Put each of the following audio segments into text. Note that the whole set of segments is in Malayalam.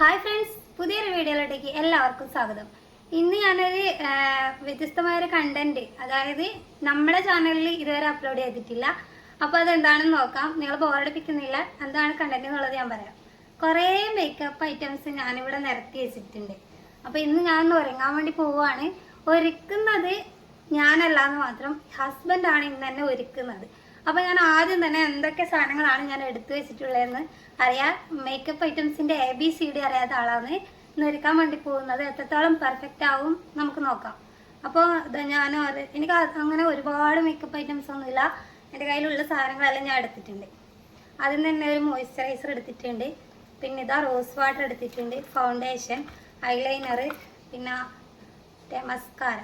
ഹായ് ഫ്രണ്ട്സ്, പുതിയൊരു വീഡിയോയിലോട്ടേക്ക് എല്ലാവർക്കും സ്വാഗതം. ഇന്ന് ഞാനൊരു വ്യത്യസ്തമായൊരു കണ്ടന്റ്, അതായത് നമ്മുടെ ചാനലിൽ ഇതുവരെ അപ്ലോഡ് ചെയ്തിട്ടില്ല. അപ്പോൾ അതെന്താണെന്ന് നോക്കാം. നിങ്ങൾ ബോറടിപ്പിക്കുന്നില്ല, എന്താണ് കണ്ടന്റ് എന്നുള്ളത് ഞാൻ പറയാം. കുറേ മേക്കപ്പ് ഐറ്റംസ് ഞാനിവിടെ നിരത്തി വെച്ചിട്ടുണ്ട്. അപ്പോൾ ഇന്ന് ഞാൻ ഒരുങ്ങാൻ വേണ്ടി പോവുകയാണ്. ഒരുക്കുന്നത് ഞാനല്ലാന്ന് മാത്രം, ഹസ്ബൻഡാണ് ഇന്ന് തന്നെ ഒരുക്കുന്നത്. അപ്പോൾ ഞാൻ ആദ്യം തന്നെ എന്തൊക്കെ സാധനങ്ങളാണ് ഞാൻ എടുത്തു വെച്ചിട്ടുള്ളതെന്ന് അറിയാം. മേക്കപ്പ് ഐറ്റംസിൻ്റെ ABCD അറിയാത്ത ആളാണ് ഇന്ന് ഒരുക്കാൻ വേണ്ടി പോകുന്നത്. എത്രത്തോളം പെർഫെക്റ്റ് ആവും നമുക്ക് നോക്കാം. അപ്പോൾ ഞാൻ എനിക്ക് അങ്ങനെ ഒരുപാട് മേക്കപ്പ് ഐറ്റംസ് ഒന്നുമില്ല. എൻ്റെ കയ്യിലുള്ള സാധനങ്ങളെല്ലാം ഞാൻ എടുത്തിട്ടുണ്ട്. ആദ്യം തന്നെ ഒരു മോയ്സ്ചറൈസർ എടുത്തിട്ടുണ്ട്. പിന്നെ ഇതാ റോസ് വാട്ടർ എടുത്തിട്ടുണ്ട്, ഫൗണ്ടേഷൻ, ഐലൈനർ, പിന്നെ മസ്കാര,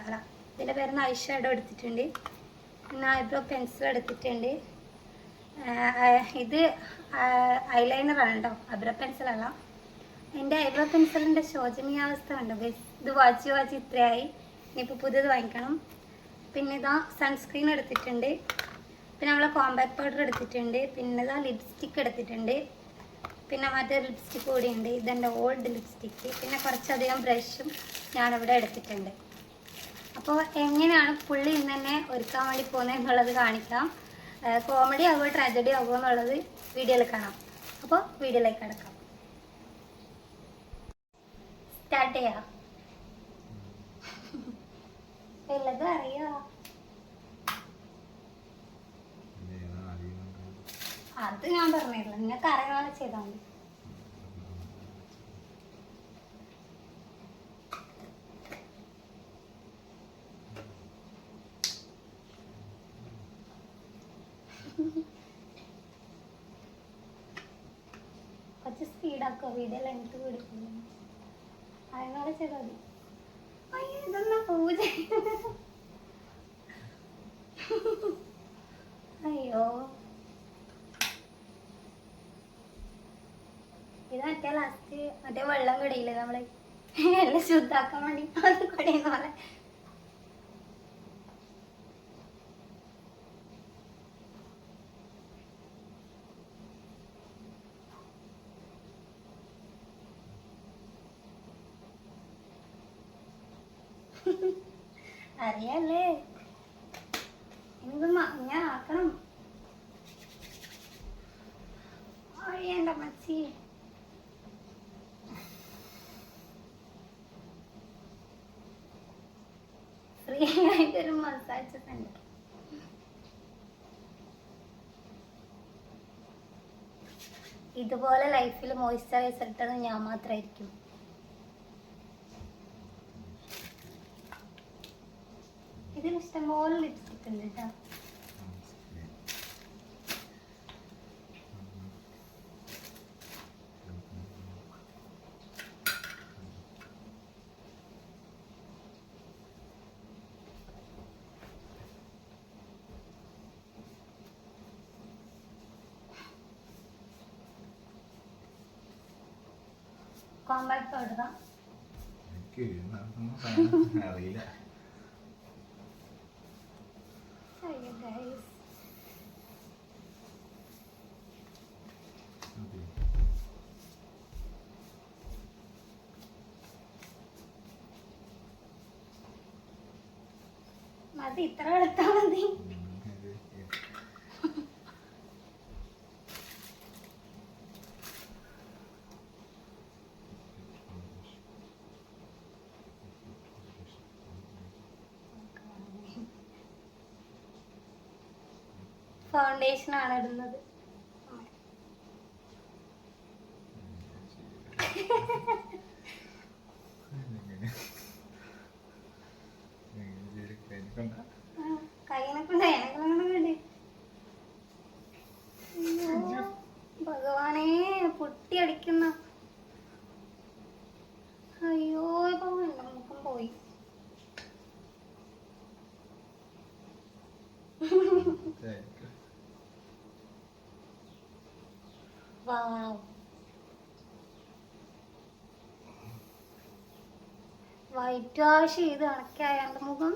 ഇതിൻ്റെ പേരുന്ന ഐ ഷാഡോ എടുത്തിട്ടുണ്ട്. പിന്നെ ഐബ്രോ പെൻസിൽ എടുത്തിട്ടുണ്ട്. ഇത് ഐലൈനറാണ് കേട്ടോ, ഐബ്രോ പെൻസിലല്ല. എൻ്റെ ഐബ്രോ പെൻസിലിൻ്റെ ശോചനീയാവസ്ഥ ഉണ്ടോ ഗൈസ്? ഇത് വാച്ച് ഇത്രയായി, ഇനിയിപ്പോൾ പുതിയത് വാങ്ങിക്കണം. പിന്നെ ഇതാ സൺസ്ക്രീൻ എടുത്തിട്ടുണ്ട്. പിന്നെ നമ്മളെ കോമ്പാക്ട് പൗഡർ എടുത്തിട്ടുണ്ട്. പിന്നെ ഇതാ ലിപ്സ്റ്റിക്ക് എടുത്തിട്ടുണ്ട്. പിന്നെ മറ്റൊരു ലിപ്സ്റ്റിക്ക് കൂടിയുണ്ട്, ഇതെൻ്റെ ഓൾഡ് ലിപ്സ്റ്റിക്ക്. പിന്നെ കുറച്ചധികം ബ്രഷും ഞാനിവിടെ എടുത്തിട്ടുണ്ട്. അപ്പോൾ എങ്ങനെയാണ് പുള്ളി ഇന്ന് തന്നെ ഒരുക്കാൻ വേണ്ടി പോകുന്നത് എന്നുള്ളത് കാണിക്കാം. കോമഡി ആവുമോ ട്രാജഡി ആവുമോ എന്നുള്ളത് വീഡിയോയിൽ കാണാം. അപ്പോൾ വീഡിയോയിലേക്ക് കിടക്കാം. സ്റ്റാർട്ട് ചെയ്യാം. വല്ലതും അറിയോ? അത് ഞാൻ പറഞ്ഞില്ല, നിങ്ങൾക്ക് അറിയാതെ ചെയ്താൽ മതി. കുറച്ച് സ്പീഡാക്കോ, വീഡിയോ ലെങ്ത് പിടിക്കുന്നു. അതിനോട് ചെയ്താൽ മതി. ഇതെന്നാ പൂജ? അയ്യോ, ഇത് മറ്റേ ലാസ്റ്റ് മറ്റേ വെള്ളം കടിയില്ലേ നമ്മള് എല്ലാം ശുദ്ധാക്കാൻ വേണ്ടി അത് കടിയുന്ന പോലെ. അറിയാല്ലേ, എന്ത് ഞാൻ ആക്കണം. അറിയണ്ട മച്ചി. ഫ്രീ ആയിട്ടൊരു മസാജ് സെന്റർ. ഇതുപോലെ ലൈഫിൽ മോയ്സ്ചറൈസർ ഇട്ടത് ഞാൻ മാത്രമായിരിക്കും. ഇതിൽ ഇഷ്ടംപോലെ ലിപ്സ്റ്റിക് ഉണ്ട് കേട്ടോ. കോമ്പാക്ട് പൗഡറാ അറിയില്ല. മതി, ഇത്ര എടുത്താ മതി. ഫൗണ്ടേഷൻ ആണ് ഇടുന്നത്. കയ്യിനെ കൊണ്ട് വേണ്ടി. ഭഗവാനേ, പൊട്ടി അടിക്കുന്ന. അയ്യോ, ഇപ്പൊ എന്റെ മുഖം പോയി. വൈറ്റ് വാഷ് ചെയ്ത് കണക്കായ എന്റെ മുഖം.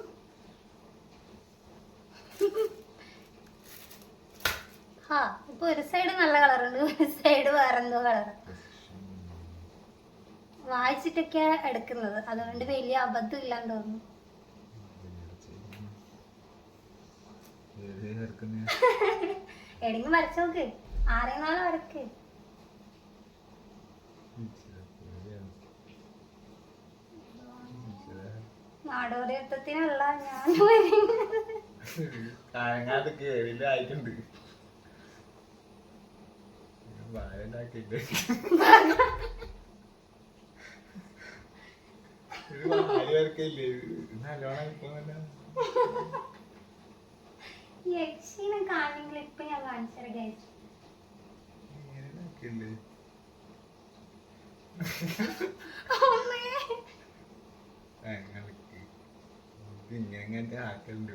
ഇപ്പൊ ഒരു സൈഡ് നല്ല കളറുണ്ട്, ഒരു സൈഡ് വേറെന്തോ കളർ. വായിച്ചിട്ടൊക്കെ എടുക്കുന്നത്, അതുകൊണ്ട് വലിയ അബദ്ധം ഇല്ലാന്ന് തോന്നുന്നു. എടിങ്ങ് വരച്ചു നോക്ക്, 6-4 വരക്ക്. നാടോടി യുദ്ധത്തിനല്ല ഞാൻ യക്ഷിനെ കാണെങ്കിൽ ഇപ്പൊ ഞാൻ കാണിച്ചേ. ഇങ്ങനെ ആക്കണ്ടേ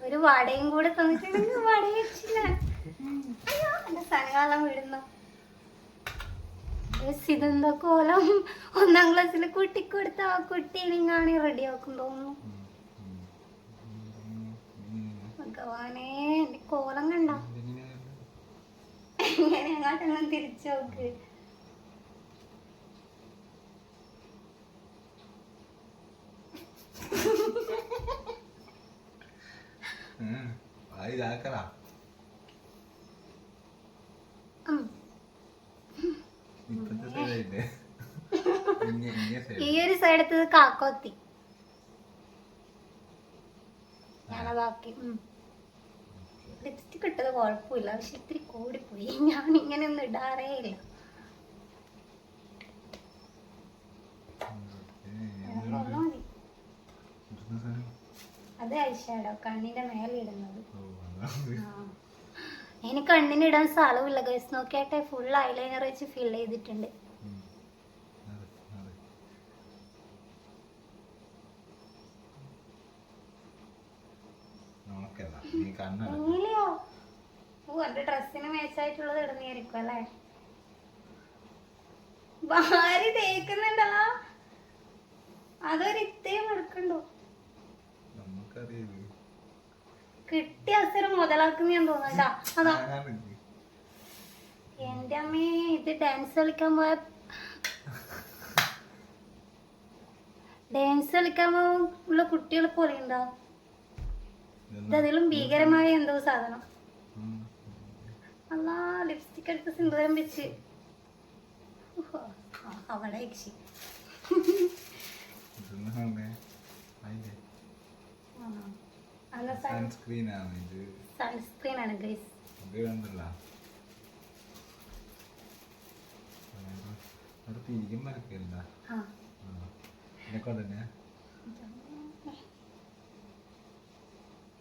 ഒരു വടയും കൂടെ തന്നിട്ടുണ്ടെങ്കിൽ വട വെച്ചില്ല. അയ്യോ എന്റെ സ്ഥലങ്ങളെല്ലാം വിടുന്നു. ഇതെന്താ കോലം, 1ാം ക്ലാസ്സിൽ കുട്ടിക്കൊടുത്ത ആ കുട്ടി ഇനിങ്ങാണ് റെഡി ആക്കും തോന്നുന്നു. ഭഗവാനേ എന്റെ കോലം കണ്ട എങ്ങനെ അങ്ങോട്ടൊന്നും തിരിച്ചു നോക്ക്. ഈ ഒരു സൈഡത്തത് കാക്കോത്തി ഞാനതാക്കി. ലിപ്സ്റ്റിക് ഇട്ടത് കുഴപ്പമില്ല, പക്ഷെ ഇത്തിരി കൂടിപ്പോയി. ഞാൻ ഇങ്ങനെ ഒന്നും ഇടാറേ ഇല്ല. അത് ഐഷാഡോ കണ്ണിന്റെ മേലെ ഇടുന്നത്. ഇനി കണ്ണിനിടാൻ സ്ഥലമില്ല ഗൈസ്, നോക്കിയാട്ടെ ഫുൾ ഐലൈനർ വെച്ച് ഫിൽ ചെയ്തിട്ടുണ്ട്. എന്റെ ഡ്രസ്സിന് മേച്ചായിട്ടുള്ളത് ഇടുന്നതായിരിക്കും അല്ലേ? ഭാര്യ തേക്കുന്നുണ്ടല്ലോ, അതൊരു ഇത്രയും എടുക്കണ്ടോ? കിട്ടിയ അവസരം മുതലാക്കുന്ന ഞാൻ തോന്നണ്ടാ. അതാ എന്റെ അമ്മേ, ഇത് ഡാൻസ് കളിക്കാൻ ഉള്ള കുട്ടികളെ പോലെ ഉണ്ടോ? ഇതതിലും ഭീകരമായ എന്തോ സാധനം. അല്ലാ ലിപ്സ്റ്റിക് എടുത്ത് സിന്ദൂരം വെച്ച് അവിടെ യക്ഷി. സൺസ്ക്രീൻ ആണ് ഗൈസ്.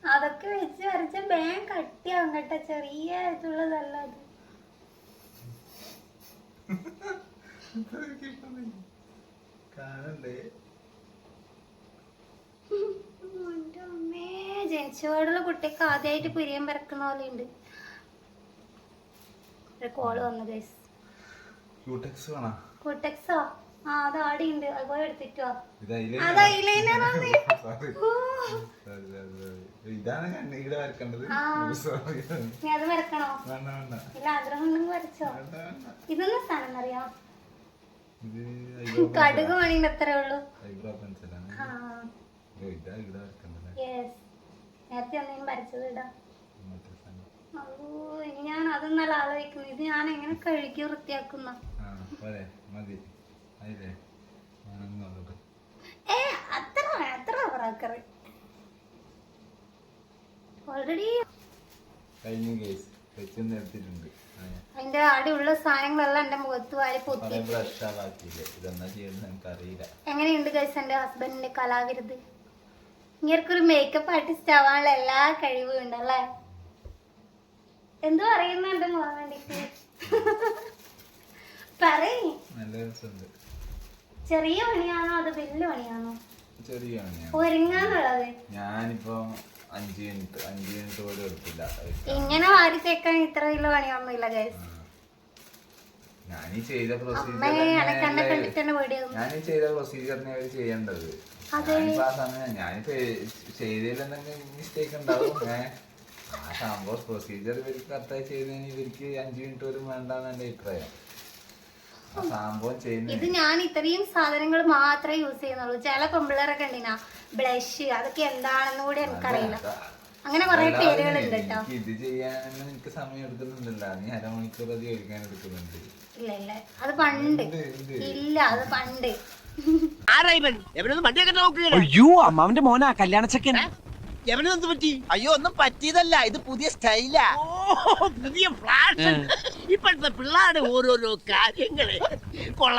അതൊക്കെ വെച്ച് വരച്ച ബാങ്ക് കട്ടിയാവും കേട്ടോ, ചെറിയ ഇതുള്ളതല്ല അത്. ജനിച്ചപാടുള്ള കുട്ടിക്ക് ആദ്യമായിട്ട് പുരിയം പരക്കുന്ന പോലെ ഉണ്ട്. ഒരു കോള് വന്നു ഗൈസ്. ക്യൂടെക്സോ? ആ അത് ആടി ഉണ്ട്, അത് പോയി എടുത്തിട്ടോ. അത് ഐലൈനറാണ്. അത് വരക്കണോ? ഇല്ല, ആഗ്രഹം ഉണ്ടെങ്കിൽ വരച്ചോ. ഇതൊന്നും സാധനം അറിയാം, കടുക് മണിന്റെ അത്രേ ഉള്ളൂ. നേരത്തെ എന്തെങ്കിലും വരച്ചത് ഇടാം. ഇനി ഞാൻ അതൊന്നല്ല ആലോചിക്കുന്നു, ഇത് ഞാൻ എങ്ങനെ കഴുകി വൃത്തിയാക്കുന്ന. ഓൾറെഡി അതിന്റെ അടിയുള്ള സാധനങ്ങളെല്ലാം എന്റെ മുഖത്ത് വാരി പൊത്തി. എങ്ങനെയുണ്ട് ഗൈസ് എന്റെ ഹസ്ബൻഡിന്റെ കലാവിരുത്? ഇങ്ങനൊരു മേക്കപ്പ് ആർട്ടിസ്റ്റ് ആവാനുള്ള എല്ലാ കഴിവും ഉണ്ടല്ലേ? എന്തോ അറിയുന്ന എന്റെ മോൻ വേണ്ടിട്ട് പറയ്. ചെറിയ പണിയാണോ അത് വലിയ പണിയാണോ? ഒരുങ്ങാന്നുള്ളത് ഞാനിപ്പോ 5 മിനിറ്റ് പോലും എടുത്തില്ല. ഇങ്ങനെ വാരി തേക്കാൻ ഇത്ര വലിയ പണിയൊന്നുമില്ല ഗൈസ്. ഞാനീ ചെയ്ത പ്രൊസീജിയറിനെ ചെയ്യേണ്ടത്. ഞാനിപ്പോ ആ സമയം ഞാനിപ്പോ ചെയ്തതിൽ എന്തെങ്കിലും മിസ്റ്റേക്ക് ഉണ്ടാവും. ആ സംഭവം പ്രൊസീജിയർ ഇവർക്ക് കറക്റ്റായി ചെയ്തതിന് ഇവർക്ക് 5 മിനിറ്റ് പോലും വേണ്ടെന്ന് എന്റെ അഭിപ്രായം. ആ സംഭവം ചെയ്യുന്ന ഇത് ഞാൻ ഇത്രയും സാധനങ്ങൾ മാത്രമേ യൂസ് ചെയ്യുന്നുള്ളൂ. ചില പെമ്പിള്ളേരൊക്കെ ഉണ്ടിനാ ബ്ലഷ്, അതൊക്കെ എന്താണെന്ന് കൂടി എനിക്കറിയില്ല. അങ്ങനെ കുറെ പേരുകളുണ്ട് കേട്ടോ. ഇത് ചെയ്യാനൊന്നും എനിക്ക് സമയം എടുക്കുന്നുണ്ടല്ലോ. നീ അരമണിക്കൂർ അത് കഴിക്കാൻ എടുക്കുന്നുണ്ട്. ഇല്ല ഇല്ല, അത് പണ്ട്. ഇല്ല, അത് പണ്ട്. അയ്യോ അമ്മാവന്റെ മോനാ കല്യാണച്ചക്കൻ. എവനെന്ത് പറ്റി? അയ്യോ ഒന്നും പറ്റിയതല്ല, ഇത് പുതിയ സ്റ്റൈലാ. പുതിയ ഫ്ലാഷ്. ഇപ്പോഴത്തെ പിള്ളേരുടെ ഓരോരോ കാര്യങ്ങള് കൊള്ളാം.